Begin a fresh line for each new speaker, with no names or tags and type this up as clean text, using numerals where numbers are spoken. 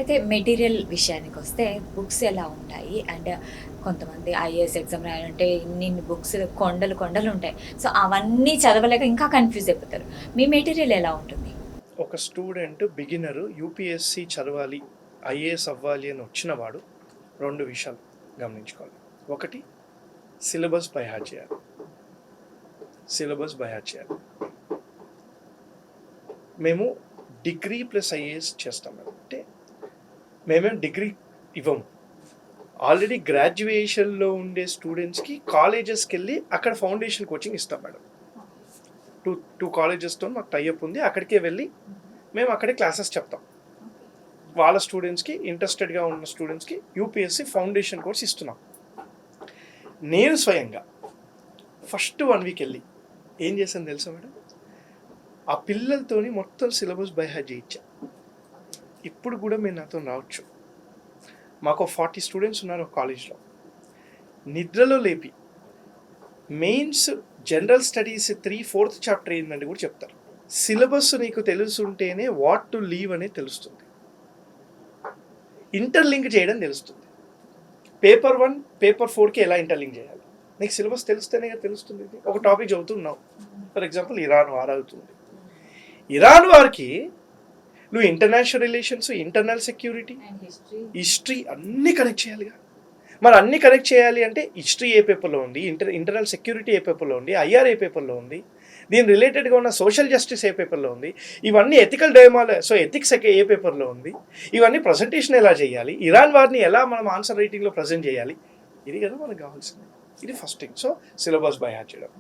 అయితే మెటీరియల్ విషయానికొస్తే బుక్స్ ఎలా ఉంటాయి? అండ్ కొంతమంది ఐఏఎస్ ఎగ్జామ్ రాయాలంటే ఇన్నిన్ని బుక్స్ కొండలు కొండలుంటాయి. సో, అవన్నీ చదవలేక ఇంకా కన్‌ఫ్యూజ్ అయిపోతారు. మీ మెటీరియల్ ఎలా ఉంటుంది?
ఒక స్టూడెంట్ బిగినరు యూపీఎస్‌సి చదవాలి, ఐఏఎస్ అవ్వాలి అని వచ్చినవాడు 2 విషయాలు గమనించుకోవాలి. ఒకటి సిలబస్ బై హార్ట్ చేయాలి. సిలబస్ బై హార్ట్ చేయాలి. మేము డిగ్రీ ప్లస్ ఐఏఎస్ చేస్తాం మేడం. అంటే మేమేం డిగ్రీ ఇవ్వము. ఆల్రెడీ గ్రాడ్యుయేషన్‌లో ఉండే స్టూడెంట్స్‌కి కాలేజెస్‌కెళ్ళి అక్కడ ఫౌండేషన్ కోచింగ్ ఇస్తాం మేడం. 2 కాలేజెస్‌తో మాకు టై అప్ ఉంది. అక్కడికే వెళ్ళి మేము అక్కడే క్లాసెస్ చెప్తాం. వాళ్ళ స్టూడెంట్స్‌కి ఇంట్రెస్టెడ్‌గా ఉన్న స్టూడెంట్స్‌కి యూపీఎస్‌సి ఫౌండేషన్ కోర్స్ ఇస్తున్నాం. నేను స్వయంగా ఫస్ట్ 1 వీక్ వెళ్ళి ఏం చేశాను తెలుసా మేడం? ఆ పిల్లలతోని మొత్తం సిలబస్ బై హార్ట్ చేయించా. ఇప్పుడు కూడా మీరు నాతో రావచ్చు. మాకు 40 స్టూడెంట్స్ ఉన్నారు ఒక కాలేజ్‌లో. నిద్రలో లేపి mains general studies 4th chapter ఏంటంటే కూడా చెప్తారు. సిలబస్ నీకు తెలుసుంటేనే వాట్ టు లీవ్ అనేది తెలుస్తుంది. ఇంటర్లింక్ చేయడం తెలుస్తుంది. పేపర్ 1, పేపర్ 4కి ఎలా ఇంటర్లింక్ చేయాలి? నీకు సిలబస్ తెలిస్తేనే కదా తెలుస్తుంది. ఒక టాపిక్ చదువుతున్నావు. ఫర్ ఎగ్జాంపుల్ ఇరాన్ వార్ అవుతుంది. ఇరాన్ వార్కి నువ్వు international relations, internal security, history అన్నీ కనెక్ట్ చేయాలిగా. మరి అన్నీ కనెక్ట్ చేయాలి అంటే హిస్టరీ ఏ పేపర్లో ఉంది, ఇంటర్నల్ సెక్యూరిటీ ఏ పేపర్లో ఉంది, ఐఆర్ ఏ పేపర్లో ఉంది, దీని రిలేటెడ్గా ఉన్న సోషల్ జస్టిస్ ఏ పేపర్లో ఉంది, ఇవన్నీ ఎథికల్ డైమాల ఎథిక్స్ ఏ పేపర్లో ఉంది, ఇవన్నీ ప్రజెంటేషన్ ఎలా చేయాలి, ఇరాన్ వారిని ఎలా మనం ఆన్సర్ రైటింగ్లో ప్రజెంట్ చేయాలి, ఇది కదా మనకు కావాల్సింది. ఇది first thing. So syllabus by heart చేయడం.